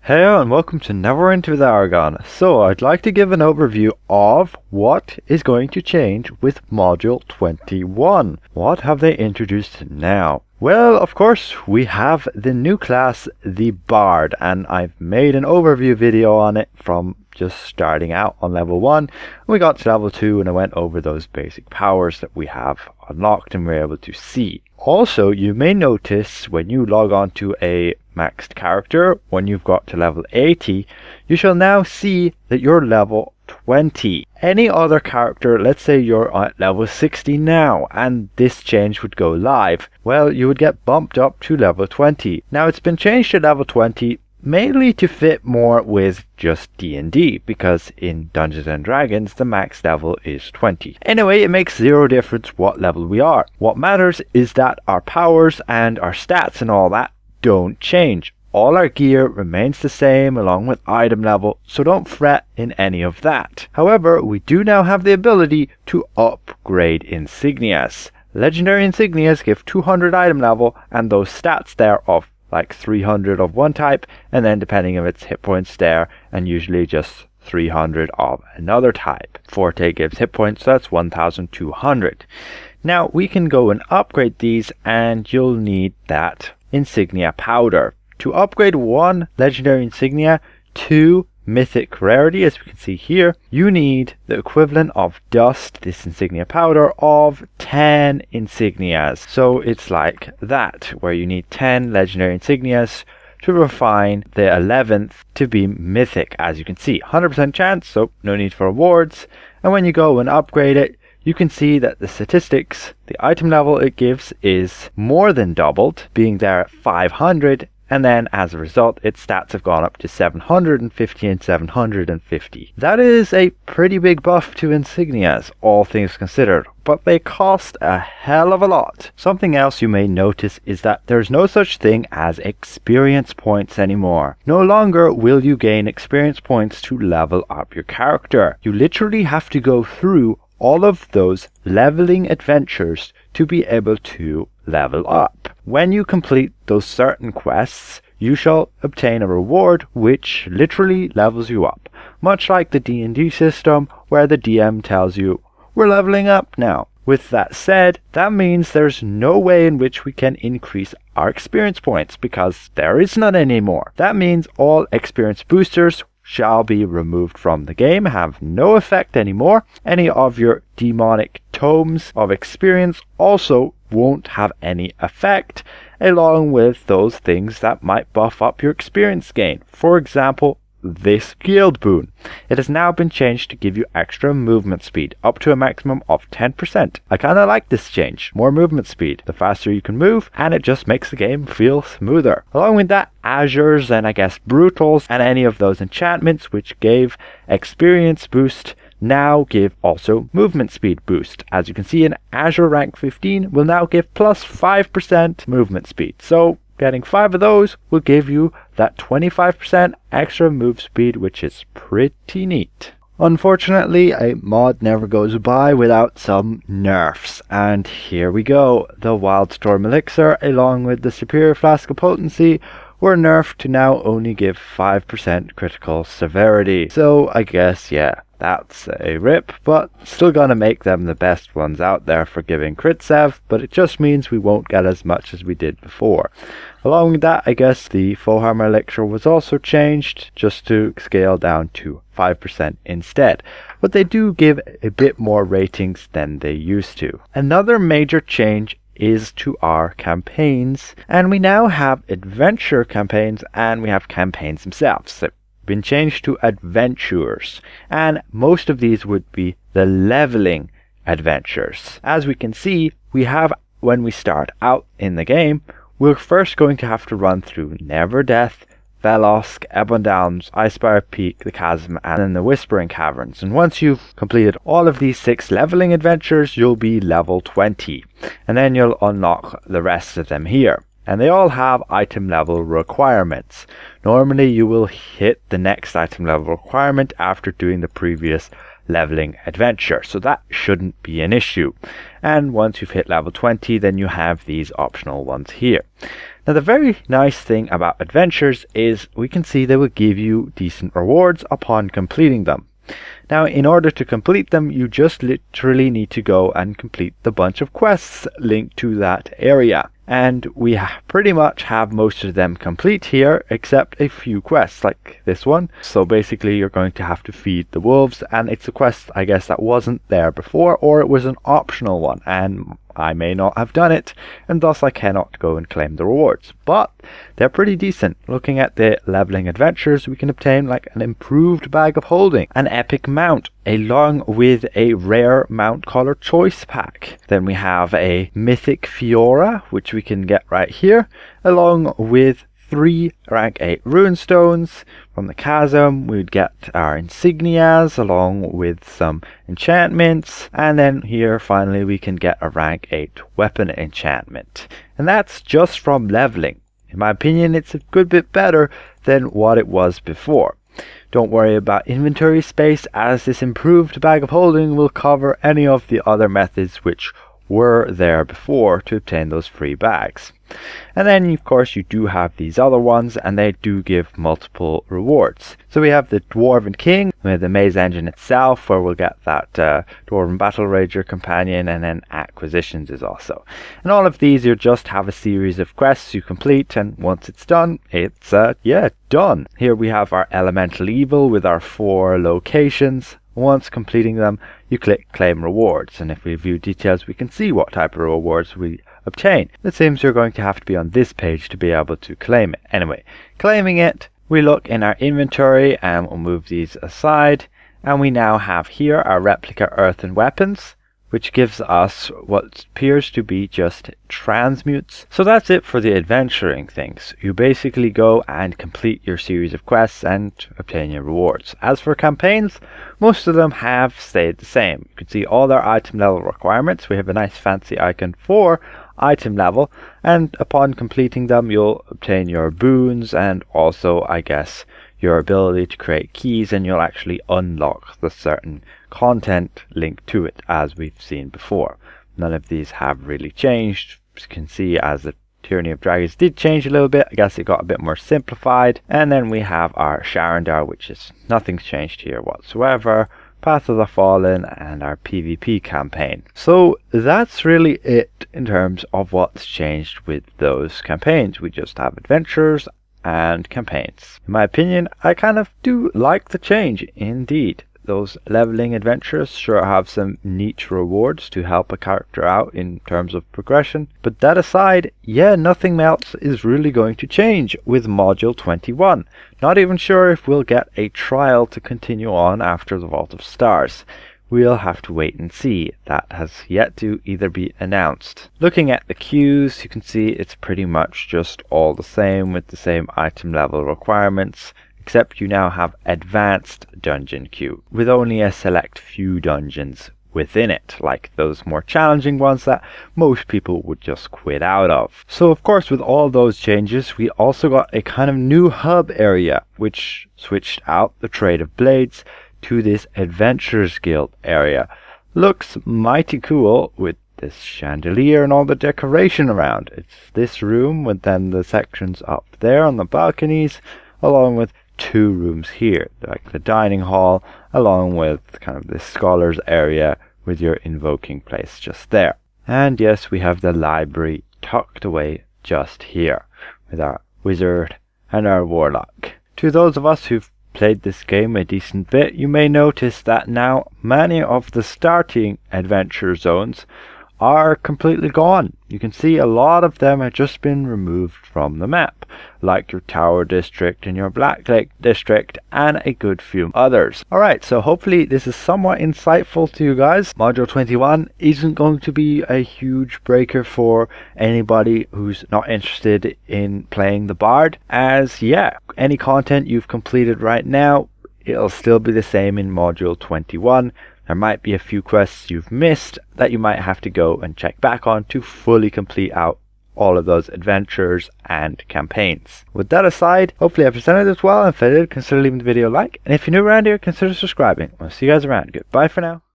Hello and welcome to Neverwinter with Aragon. So I'd like to give an overview of what is going to change with Module 21. What have they introduced now? Well, of course, we have the new class, the Bard, and I've made an overview video on it from just starting out on level 1. We got to level 2 and I went over those basic powers that we have unlocked and we're able to see. Also, you may notice when you log on to a maxed character, when you've got to level 80, you shall now see that you're level 20. Any other character, let's say you're at level 60 now and this change would go live, well, you would get bumped up to level 20. Now it's been changed to level 20 mainly to fit more with just D&D, because in Dungeons and Dragons the max level is 20. Anyway, it makes zero difference what level we are. What matters is that our powers and our stats and all that don't change. All our gear remains the same along with item level, so don't fret in any of that. However, we do now have the ability to upgrade insignias. Legendary insignias give 200 item level and those stats there of like 300 of one type, and then depending on its hit points there, and usually just 300 of another type. Forte gives hit points, so that's 1200. Now we can go and upgrade these, and you'll need that insignia powder. To upgrade one legendary insignia to mythic rarity, as we can see here, you need the equivalent of dust, this insignia powder, of 10 insignias. So it's like that, where you need 10 legendary insignias to refine the 11th to be mythic. As you can see, 100% chance, so no need for rewards. And when you go and upgrade it, you can see that the statistics, the item level it gives is more than doubled, being there at 500. And then as a result, its stats have gone up to 750 and 750. That is a pretty big buff to insignias, all things considered, but they cost a hell of a lot. Something else you may notice is that there's no such thing as experience points anymore. No longer will you gain experience points to level up your character. You literally have to go through all of those leveling adventures to be able to level up. When you complete those certain quests, you shall obtain a reward which literally levels you up, much like the D&D system where the DM tells you, we're leveling up now. With that said, that means there's no way in which we can increase our experience points because there is none anymore. That means all experience boosters shall be removed from the game, have no effect anymore. Any of your demonic tomes of experience also won't have any effect, along with those things that might buff up your experience gain. For example, this guild boon. It has now been changed to give you extra movement speed, up to a maximum of 10%. I kinda like this change. More movement speed. The faster you can move, and it just makes the game feel smoother. Along with that, Azures and I guess Brutals and any of those enchantments which gave experience boost now give also movement speed boost. As you can see, an Azure rank 15 will now give plus 5% movement speed. So getting 5 of those will give you that 25% extra move speed, which is pretty neat. Unfortunately, a mod never goes by without some nerfs, and here we go. The Wildstorm Elixir, along with the Superior Flask of Potency, were nerfed to now only give 5% critical severity. So I guess, yeah, that's a rip, but still gonna make them the best ones out there for giving crit sev, but it just means we won't get as much as we did before. Along with that, I guess the Full Armor Elixir was also changed just to scale down to 5% instead, but they do give a bit more ratings than they used to. Another major change is to our campaigns, and we now have adventure campaigns and we have campaigns themselves. They've been changed to adventures, and most of these would be the leveling adventures. As we can see, we have, when we start out in the game, we're first going to have to run through Neverdeath, Velosk, Ebon Downs, Icespire Peak, the Chasm, and then the Whispering Caverns. And once you've completed all of these 6 leveling adventures, you'll be level 20. And then you'll unlock the rest of them here. And they all have item level requirements. Normally you will hit the next item level requirement after doing the previous leveling adventure, so that shouldn't be an issue. And once you've hit level 20, then you have these optional ones here. Now the very nice thing about adventures is we can see they will give you decent rewards upon completing them. Now in order to complete them, you just literally need to go and complete the bunch of quests linked to that area. And we pretty much have most of them complete here, except a few quests like this one. So basically you're going to have to feed the wolves, and it's a quest I guess that wasn't there before, or it was an optional one and I may not have done it, and thus I cannot go and claim the rewards. But they're pretty decent. Looking at the leveling adventures, we can obtain like an improved bag of holding, an epic mount, along with a rare mount color choice pack. Then we have a mythic Fiora, which we can get right here, along with 3 rank 8 runestones. From the chasm we'd get our insignias along with some enchantments, and then here finally we can get a rank 8 weapon enchantment, and that's just from leveling. In my opinion, it's a good bit better than what it was before. Don't worry about inventory space, as this improved bag of holding will cover any of the other methods which were there before to obtain those free bags. And then of course you do have these other ones, and they do give multiple rewards. So we have the Dwarven King with the Maze Engine itself, where we'll get that Dwarven Battle Rager companion, and then acquisitions is also. And all of these you just have a series of quests you complete, and once it's done, it's done. Here we have our Elemental Evil with our 4 locations. Once completing them, you click claim rewards, and if we view details we can see what type of rewards we obtain. It seems you're going to have to be on this page to be able to claim it. Anyway, claiming it, we look in our inventory and we'll move these aside, and we now have here our replica earthen weapons, which gives us what appears to be just transmutes. So that's it for the adventuring things. You basically go and complete your series of quests and obtain your rewards. As for campaigns, most of them have stayed the same. You can see all their item level requirements. We have a nice fancy icon for item level, and upon completing them you'll obtain your boons and also, I guess, your ability to create keys, and you'll actually unlock the certain content linked to it, as we've seen before. None of these have really changed. As you can see, as the Tyranny of Dragons did change a little bit, I guess it got a bit more simplified. And then we have our Sharandar, which is nothing's changed here whatsoever. Path of the Fallen, and our PvP campaign. So that's really it in terms of what's changed with those campaigns. We just have adventures and campaigns. In my opinion, I kind of do like the change indeed. Those leveling adventures sure have some neat rewards to help a character out in terms of progression, but that aside, nothing else is really going to change with Module 21. Not even sure if we'll get a trial to continue on after the Vault of Stars. We'll have to wait and see. That has yet to either be announced. Looking at the queues, you can see it's pretty much just all the same with the same item level requirements, except you now have advanced dungeon queue with only a select few dungeons within it, like those more challenging ones that most people would just quit out of. So of course, with all those changes, we also got a kind of new hub area which switched out the Trade of Blades to this Adventurers Guild area. Looks mighty cool with this chandelier and all the decoration around. It's this room with then the sections up there on the balconies, along with 2 rooms here, like the dining hall, along with kind of this scholars area with your invoking place just there. And yes, we have the library tucked away just here with our wizard and our warlock. To those of us who've played this game a decent bit, you may notice that now many of the starting adventure zones are completely gone. You can see a lot of them have just been removed from the map, like your Tower District and your Black Lake District and a good few others. Alright, so hopefully this is somewhat insightful to you guys. Module 21 isn't going to be a huge breaker for anybody who's not interested in playing the Bard, as any content you've completed right now, it'll still be the same in Module 21. There might be a few quests you've missed that you might have to go and check back on to fully complete out all of those adventures and campaigns. With that aside, hopefully I presented this well, and if I did, consider leaving the video a like, and if you're new around here, consider subscribing. I'll see you guys around. Goodbye for now.